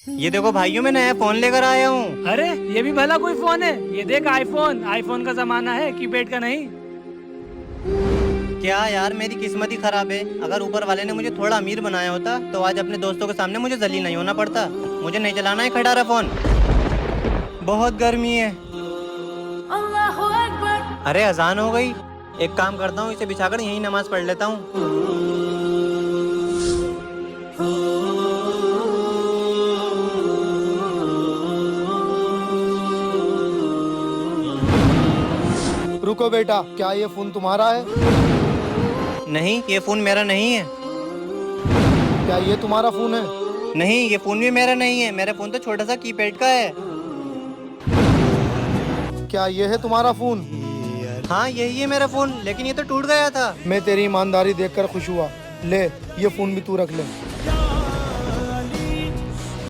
ये देखो भाइयों, मैं नया फोन लेकर आया हूँ। अरे ये भी भला कोई फोन है? ये देख आईफोन, आईफोन का जमाना है, कीपैड का नहीं। क्या यार, मेरी किस्मत ही खराब है। अगर ऊपर वाले ने मुझे थोड़ा अमीर बनाया होता तो आज अपने दोस्तों के सामने मुझे जलील नहीं होना पड़ता। मुझे नहीं चलाना है खटारा फोन, बहुत गर्मी है। अरे अजान हो गई। एक काम करता हूँ, इसे बिछाकर यहीं नमाज पढ़ लेता हूँ। रुको बेटा, क्या ये फोन तुम्हारा है? नहीं, ये फोन मेरा नहीं है। क्या ये तुम्हारा फोन है? नहीं, ये फोन भी मेरा नहीं है। मेरा फोन तो छोटा सा कीपैड का है। क्या ये है तुम्हारा फोन? हाँ, यही है मेरा फोन, लेकिन ये तो टूट गया था। मैं तेरी ईमानदारी देखकर खुश हुआ। ले, ये फोन भी तू रख ले।